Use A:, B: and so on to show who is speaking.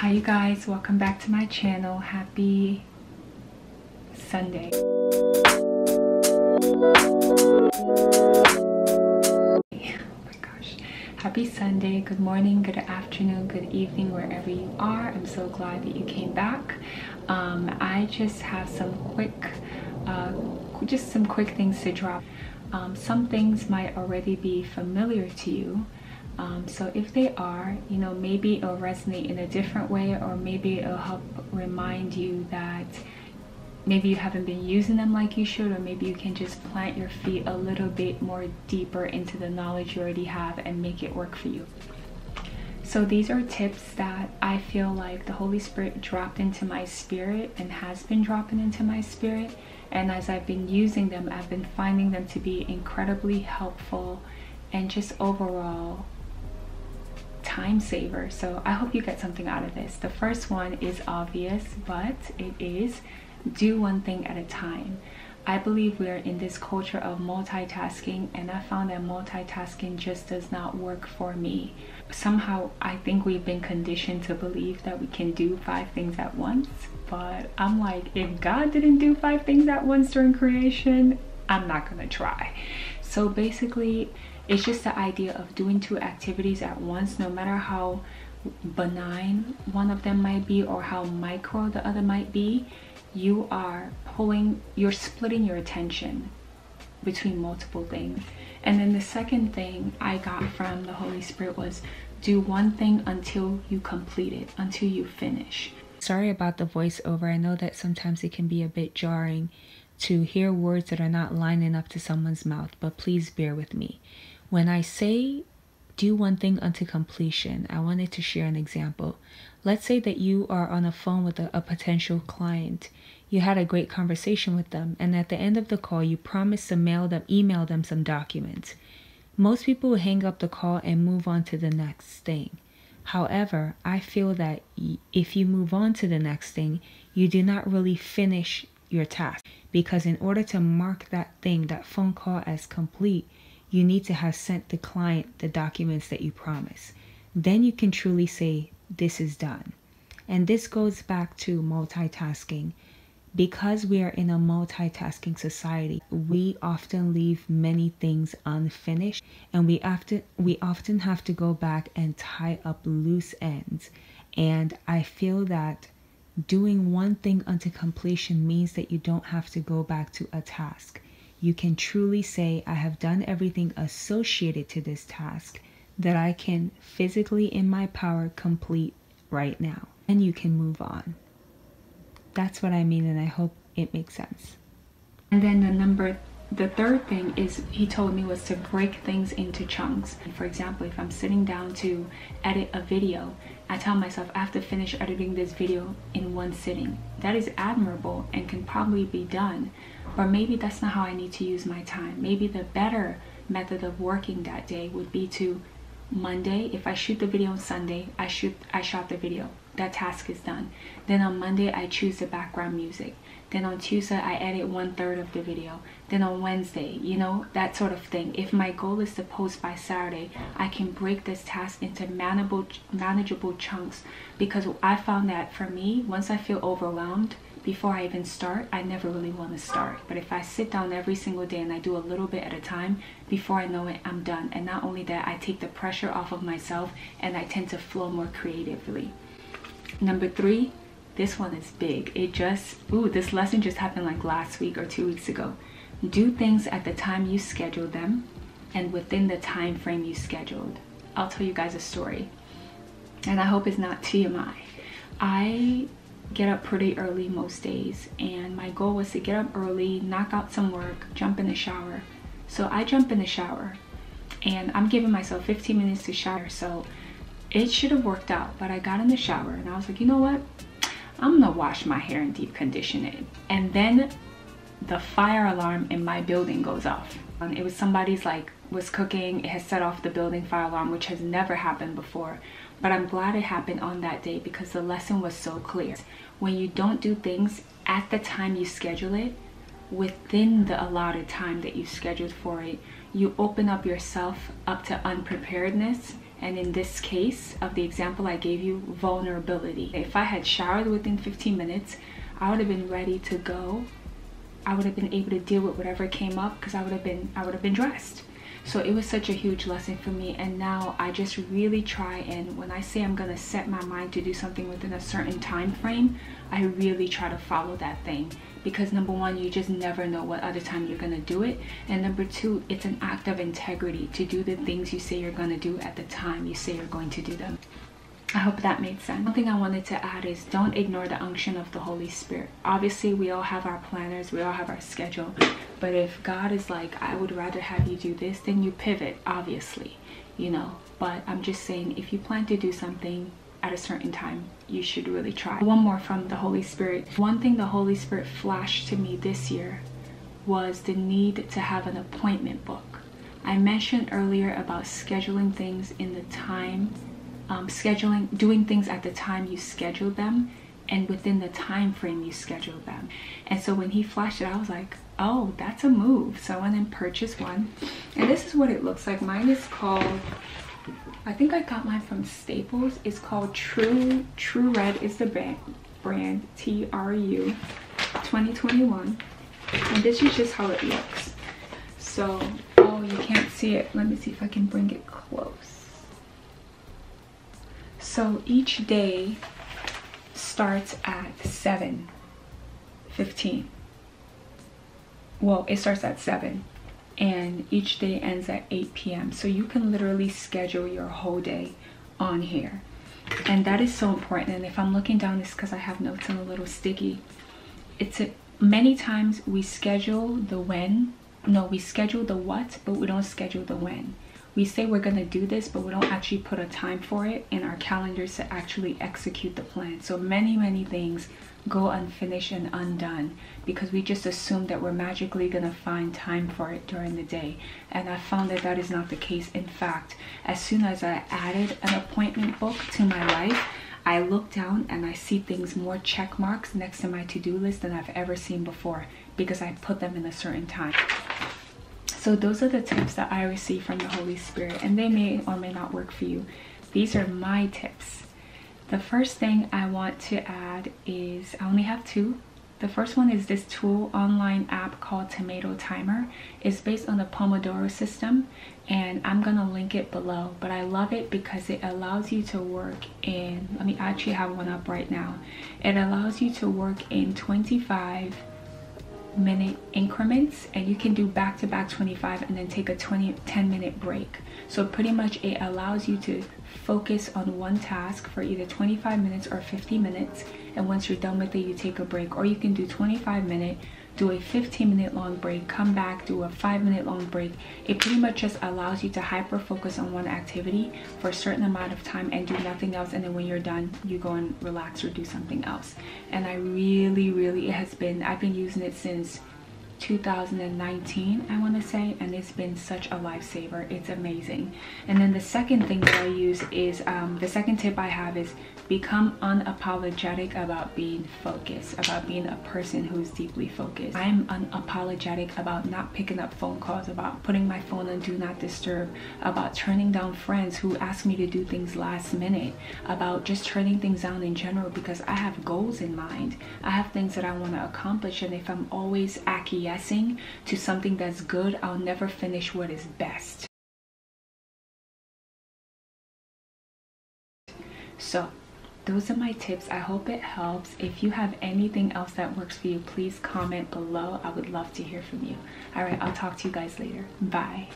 A: Hi you guys, welcome back to my channel. Happy Sunday. Oh my gosh. Happy Sunday. Good morning, good afternoon, good evening, wherever you are. I'm so glad that you came back. I just have some quick things to drop. Some things might already be familiar to you. So if they are, maybe it'll resonate in a different way, or maybe it'll help remind you that maybe you haven't been using them like you should, or maybe you can just plant your feet a little bit more deeper into the knowledge you already have and make it work for you. So these are tips that I feel like the Holy Spirit dropped into my spirit and has been dropping into my spirit. And as I've been using them, I've been finding them to be incredibly helpful and just overall time saver. So I hope you get something out of this. The first one is obvious, but it is do one thing at a time. I believe we are in this culture of multitasking, and I found that multitasking just does not work for me. Somehow I think we've been conditioned to believe that we can do 5 things at once, but I'm like, if God didn't do 5 things at once during creation, I'm not gonna try. So basically it's just the idea of doing 2 activities at once, no matter how benign one of them might be or how micro the other might be. You're splitting your attention between multiple things. And then the second thing I got from the Holy Spirit was do one thing until you complete it, until you finish. Sorry about the voiceover. I know that sometimes it can be a bit jarring to hear words that are not lining up to someone's mouth, but please bear with me. When I say do one thing unto completion, I wanted to share an example. Let's say that you are on a phone with a potential client. You had a great conversation with them, and at the end of the call, you promised to email them some documents. Most people will hang up the call and move on to the next thing. However, I feel that if you move on to the next thing, you do not really finish your task, because in order to mark that phone call as complete, you need to have sent the client the documents that you promised. Then you can truly say, this is done. And this goes back to multitasking. Because we are in a multitasking society, we often leave many things unfinished, and we often have to go back and tie up loose ends. And I feel that doing one thing unto completion means that you don't have to go back to a task. You can truly say, I have done everything associated to this task that I can physically in my power complete right now. And you can move on. That's what I mean, and I hope it makes sense. And then the third thing is he told me was to break things into chunks. For example, if I'm sitting down to edit a video, I tell myself I have to finish editing this video in one sitting. That is admirable and can probably be done, but maybe that's not how I need to use my time. Maybe the better method of working that day would be to Monday, if I shoot the video on Sunday, I shot the video. That task is done. Then on Monday, I choose the background music. Then on Tuesday, I edit 1/3 of the video. Then on Wednesday, that sort of thing. If my goal is to post by Saturday, I can break this task into manageable chunks, because I found that for me, once I feel overwhelmed, before I even start, I never really want to start. But if I sit down every single day and I do a little bit at a time, before I know it, I'm done. And not only that, I take the pressure off of myself and I tend to flow more creatively. Number 3, this one is big. This lesson just happened like last week or 2 weeks ago. Do things at the time you scheduled them and within the time frame you scheduled. I'll tell you guys a story, and I hope it's not TMI. I get up pretty early most days, and my goal was to get up early, knock out some work, jump in the shower. So I jump in the shower, and I'm giving myself 15 minutes to shower, so it should have worked out. But I got in the shower and I was like, you know what, I'm gonna wash my hair and deep condition it. And then the fire alarm in my building goes off. And it was somebody's was cooking, it has set off the building fire alarm, which has never happened before. But I'm glad it happened on that day, because the lesson was so clear. When you don't do things at the time you schedule it, within the allotted time that you scheduled for it, you open up yourself up to unpreparedness, And in this case of the example I gave you, vulnerability. If I had showered within 15 minutes, I would have been ready to go. I would have been able to deal with whatever came up because I would have been dressed. So it was such a huge lesson for me. And now I just really try, and when I say I'm gonna set my mind to do something within a certain time frame, I really try to follow that thing. Because number one, you just never know what other time you're gonna do it. And number two, it's an act of integrity to do the things you say you're gonna do at the time you say you're going to do them. I hope that made sense. One thing I wanted to add is don't ignore the unction of the Holy Spirit. Obviously, we all have our planners, we all have our schedule. But if God is like, I would rather have you do this, then you pivot, obviously, you know. But I'm just saying, if you plan to do something at a certain time, you should really try. One more from the Holy Spirit. One thing the Holy Spirit flashed to me this year was the need to have an appointment book. I mentioned earlier about scheduling things in the time, doing things at the time you schedule them and within the time frame you schedule them. And so when he flashed it, I was like, oh, that's a move. So I went and purchased one. And this is what it looks like. Mine is called, I think I got mine from Staples. It's called True Red is the brand, TRU 2021. And this is just how it looks. So, oh, you can't see it. Let me see if I can bring it close. So each day starts at 7:15. Well, it starts at 7 and each day ends at 8 p.m. So you can literally schedule your whole day on here. And that is so important. And if I'm looking down, it's because I have notes on a little sticky. Many times we schedule the when. No, we schedule the what, but we don't schedule the when. We say we're going to do this, but we don't actually put a time for it in our calendars to actually execute the plan. So many things go unfinished and undone because we just assume that we're magically going to find time for it during the day. And I found that that is not the case. In fact, as soon as I added an appointment book to my life, I look down and I see things more check marks next to my to-do list than I've ever seen before because I put them in a certain time. So those are the tips that I received from the Holy Spirit, and they may or may not work for you. These are my tips. The first thing I want to add is, I only have two. The first one is this tool online app called Tomato Timer. It's based on the Pomodoro system, and I'm gonna link it below. But I love it because it allows you to work in, let me actually have one up right now. It allows you to work in 25-minute increments, and you can do back-to-back 25 and then take a 10-minute break. So pretty much it allows you to focus on one task for either 25 minutes or 50 minutes, and once you're done with it, you take a break. Or you can do 25-minute, do a 15-minute long break, come back, do a 5-minute long break. It pretty much just allows you to hyper focus on one activity for a certain amount of time and do nothing else, and then when you're done, you go and relax or do something else. And I really, I've been using it since 2019, I want to say, and it's been such a lifesaver. It's amazing. And then the second thing that I use is, the second tip I have is become unapologetic about being focused, about being a person who's deeply focused. I'm unapologetic about not picking up phone calls, about putting my phone on do not disturb, about turning down friends who ask me to do things last minute, about just turning things down in general because I have goals in mind. I have things that I want to accomplish, and if I'm always acquiescing to something that's good, I'll never finish what is best. So those are my tips. I hope it helps. If you have anything else that works for you, please comment below. I would love to hear from you. All right, I'll talk to you guys later. Bye.